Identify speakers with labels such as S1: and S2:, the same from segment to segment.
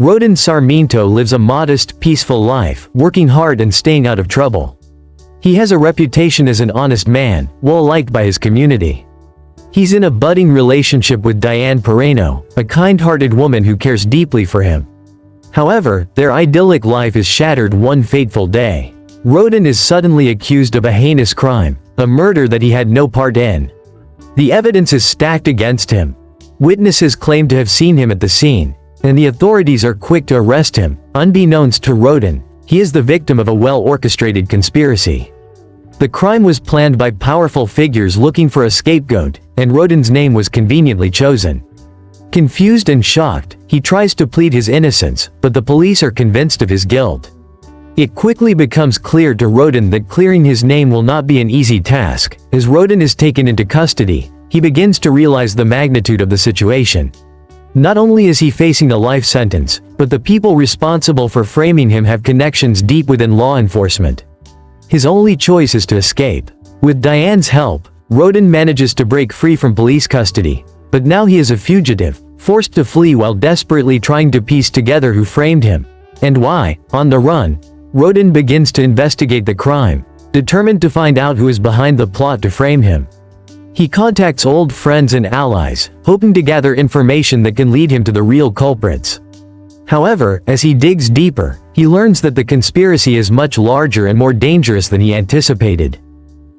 S1: Roden Sarmiento lives a modest, peaceful life, working hard and staying out of trouble. He has a reputation as an honest man, well-liked by his community. He's in a budding relationship with Diane Pareno, a kind-hearted woman who cares deeply for him. However, their idyllic life is shattered one fateful day. Roden is suddenly accused of a heinous crime, a murder that he had no part in. The evidence is stacked against him. Witnesses claim to have seen him at the scene, and the authorities are quick to arrest him. Unbeknownst to Roden, he is the victim of a well-orchestrated conspiracy. The crime was planned by powerful figures looking for a scapegoat, and Roden's name was conveniently chosen. Confused and shocked, he tries to plead his innocence, but the police are convinced of his guilt. It quickly becomes clear to Roden that clearing his name will not be an easy task. As Roden is taken into custody, he begins to realize the magnitude of the situation. Not only is he facing a life sentence, but the people responsible for framing him have connections deep within law enforcement. His only choice is to escape. With Diane's help, Roden manages to break free from police custody, but now he is a fugitive, forced to flee while desperately trying to piece together who framed him and why. On the run, Roden begins to investigate the crime, determined to find out who is behind the plot to frame him. He contacts old friends and allies, hoping to gather information that can lead him to the real culprits. However, as he digs deeper, he learns that the conspiracy is much larger and more dangerous than he anticipated.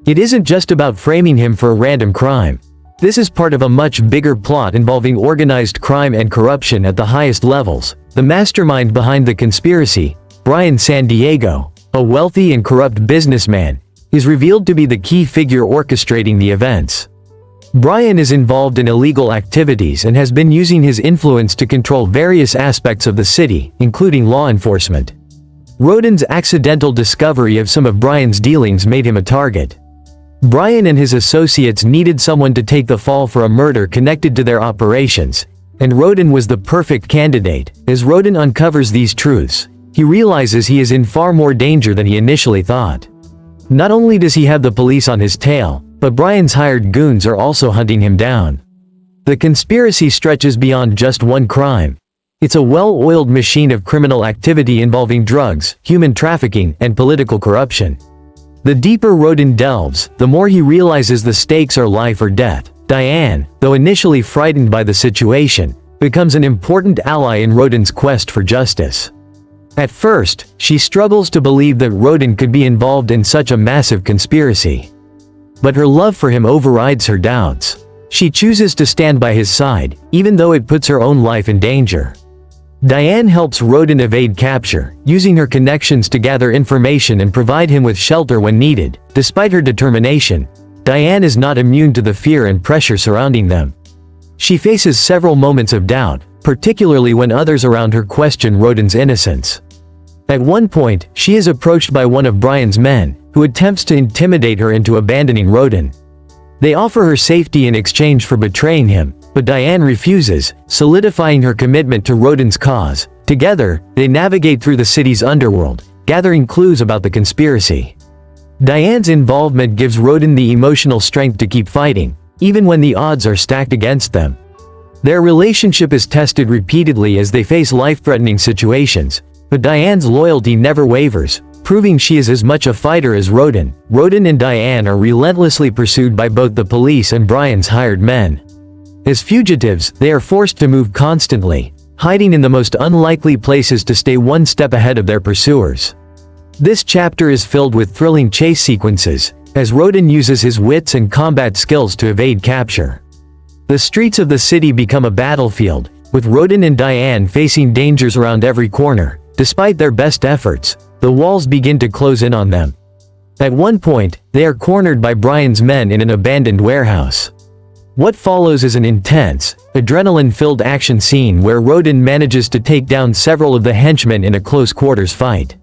S1: It isn't just about framing him for a random crime. This is part of a much bigger plot involving organized crime and corruption at the highest levels. The mastermind behind the conspiracy, Brian San Diego, a wealthy and corrupt businessman, is revealed to be the key figure orchestrating the events. Brian is involved in illegal activities and has been using his influence to control various aspects of the city, including law enforcement. Roden's accidental discovery of some of Brian's dealings made him a target. Brian and his associates needed someone to take the fall for a murder connected to their operations, and Roden was the perfect candidate. As Roden uncovers these truths, he realizes he is in far more danger than he initially thought. Not only does he have the police on his tail, but Brian's hired goons are also hunting him down. The conspiracy stretches beyond just one crime. It's a well-oiled machine of criminal activity involving drugs, human trafficking, and political corruption. The deeper Roden delves, the more he realizes the stakes are life or death. Diane, though initially frightened by the situation, becomes an important ally in Roden's quest for justice. At first, she struggles to believe that Roden could be involved in such a massive conspiracy. But her love for him overrides her doubts. She chooses to stand by his side, even though it puts her own life in danger. Diane helps Roden evade capture, using her connections to gather information and provide him with shelter when needed. Despite her determination, Diane is not immune to the fear and pressure surrounding them. She faces several moments of doubt, particularly when others around her question Roden's innocence. At one point, she is approached by one of Brian's men, who attempts to intimidate her into abandoning Roden. They offer her safety in exchange for betraying him, but Diane refuses, solidifying her commitment to Roden's cause. Together, they navigate through the city's underworld, gathering clues about the conspiracy. Diane's involvement gives Roden the emotional strength to keep fighting, even when the odds are stacked against them. Their relationship is tested repeatedly as they face life-threatening situations, but Diane's loyalty never wavers, proving she is as much a fighter as Roden. Roden and Diane are relentlessly pursued by both the police and Brian's hired men. As fugitives, they are forced to move constantly, hiding in the most unlikely places to stay one step ahead of their pursuers. This chapter is filled with thrilling chase sequences, as Roden uses his wits and combat skills to evade capture. The streets of the city become a battlefield, with Roden and Diane facing dangers around every corner. Despite their best efforts, the walls begin to close in on them. At one point, they are cornered by Brian's men in an abandoned warehouse. What follows is an intense, adrenaline-filled action scene where Roden manages to take down several of the henchmen in a close-quarters fight.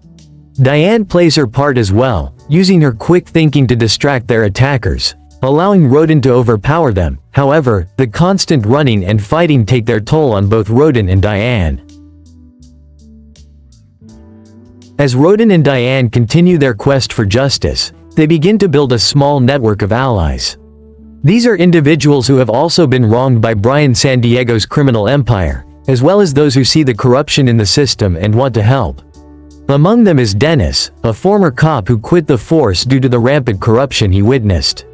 S1: Diane plays her part as well, using her quick thinking to distract their attackers, allowing Roden to overpower them. However, the constant running and fighting take their toll on both Roden and Diane. As Roden and Diane continue their quest for justice, they begin to build a small network of allies. These are individuals who have also been wronged by Brian San Diego's criminal empire, as well as those who see the corruption in the system and want to help. Among them is Dennis, a former cop who quit the force due to the rampant corruption he witnessed.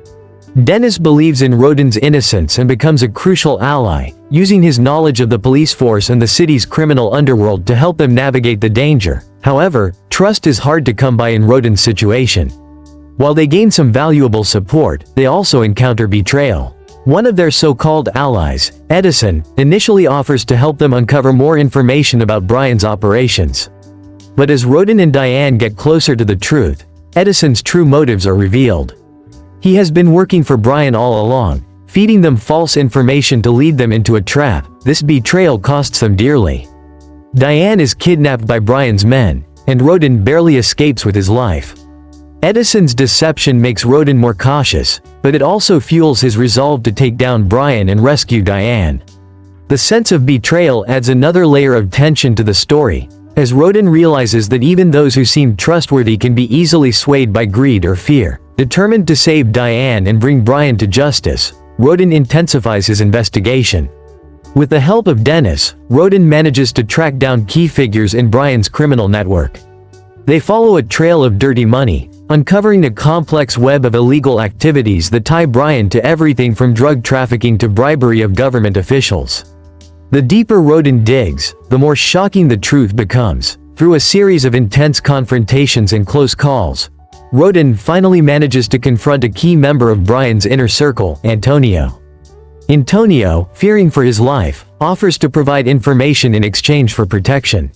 S1: Dennis believes in Roden's innocence and becomes a crucial ally, using his knowledge of the police force and the city's criminal underworld to help them navigate the danger. However, trust is hard to come by in Roden's situation. While they gain some valuable support, they also encounter betrayal. One of their so-called allies, Edison, initially offers to help them uncover more information about Brian's operations. But as Roden and Diane get closer to the truth, Edison's true motives are revealed. He has been working for Brian all along, feeding them false information to lead them into a trap. This betrayal costs them dearly. Diane is kidnapped by Brian's men, and Roden barely escapes with his life. Edison's deception makes Roden more cautious, but it also fuels his resolve to take down Brian and rescue Diane. The sense of betrayal adds another layer of tension to the story, as Roden realizes that even those who seem trustworthy can be easily swayed by greed or fear. Determined to save Diane and bring Brian to justice, Roden intensifies his investigation. With the help of Dennis, Roden manages to track down key figures in Brian's criminal network. They follow a trail of dirty money, uncovering a complex web of illegal activities that tie Brian to everything from drug trafficking to bribery of government officials. The deeper Roden digs, the more shocking the truth becomes. Through a series of intense confrontations and close calls, Roden finally manages to confront a key member of Brian's inner circle, Antonio. Antonio, fearing for his life, offers to provide information in exchange for protection.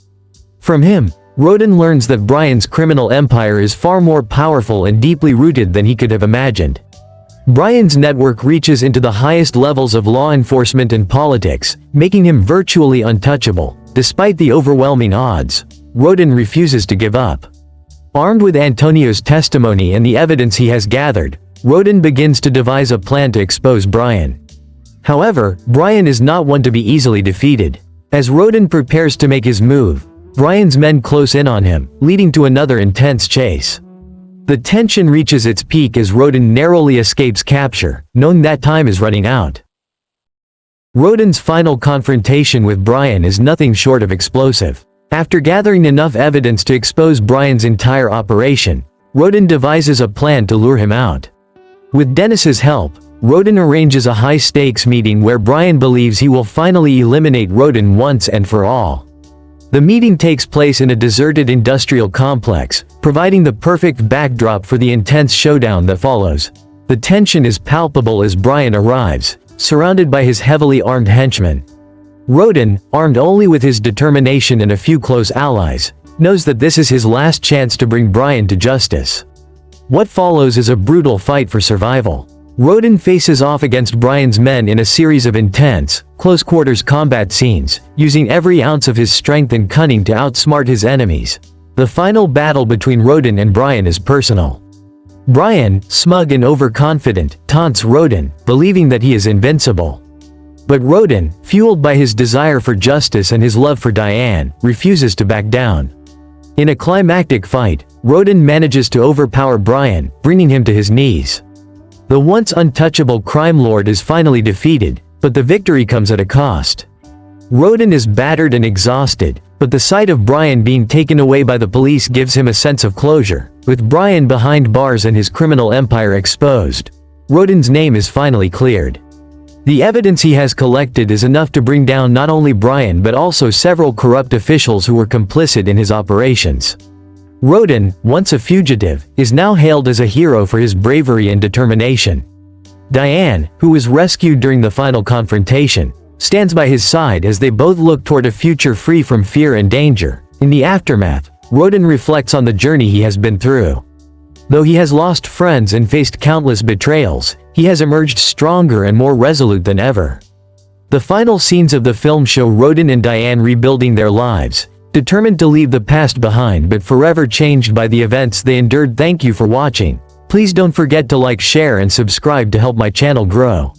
S1: From him, Roden learns that Brian's criminal empire is far more powerful and deeply rooted than he could have imagined. Brian's network reaches into the highest levels of law enforcement and politics, making him virtually untouchable. Despite the overwhelming odds, Roden refuses to give up. Armed with Antonio's testimony and the evidence he has gathered, Roden begins to devise a plan to expose Brian. However, Brian is not one to be easily defeated. As Roden prepares to make his move, Brian's men close in on him, leading to another intense chase. The tension reaches its peak as Roden narrowly escapes capture, knowing that time is running out. Roden's final confrontation with Brian is nothing short of explosive. After gathering enough evidence to expose Brian's entire operation, Roden devises a plan to lure him out. With Dennis's help, Roden arranges a high-stakes meeting where Brian believes he will finally eliminate Roden once and for all. The meeting takes place in a deserted industrial complex, providing the perfect backdrop for the intense showdown that follows. The tension is palpable as Brian arrives, surrounded by his heavily armed henchmen. Roden, armed only with his determination and a few close allies, knows that this is his last chance to bring Brian to justice. What follows is a brutal fight for survival. Roden faces off against Brian's men in a series of intense, close-quarters combat scenes, using every ounce of his strength and cunning to outsmart his enemies. The final battle between Roden and Brian is personal. Brian, smug and overconfident, taunts Roden, believing that he is invincible. But Roden, fueled by his desire for justice and his love for Diane, refuses to back down. In a climactic fight, Roden manages to overpower Brian, bringing him to his knees. The once untouchable crime lord is finally defeated, but the victory comes at a cost. Roden is battered and exhausted, but the sight of Brian being taken away by the police gives him a sense of closure. With Brian behind bars and his criminal empire exposed, Roden's name is finally cleared. The evidence he has collected is enough to bring down not only Brian but also several corrupt officials who were complicit in his operations. Roden, once a fugitive, is now hailed as a hero for his bravery and determination. Diane, who was rescued during the final confrontation, stands by his side as they both look toward a future free from fear and danger. In the aftermath, Roden reflects on the journey he has been through. Though he has lost friends and faced countless betrayals, he has emerged stronger and more resolute than ever. The final scenes of the film show Roden and Diane rebuilding their lives, determined to leave the past behind but forever changed by the events they endured. Thank you for watching. Please don't forget to like, share and subscribe to help my channel grow.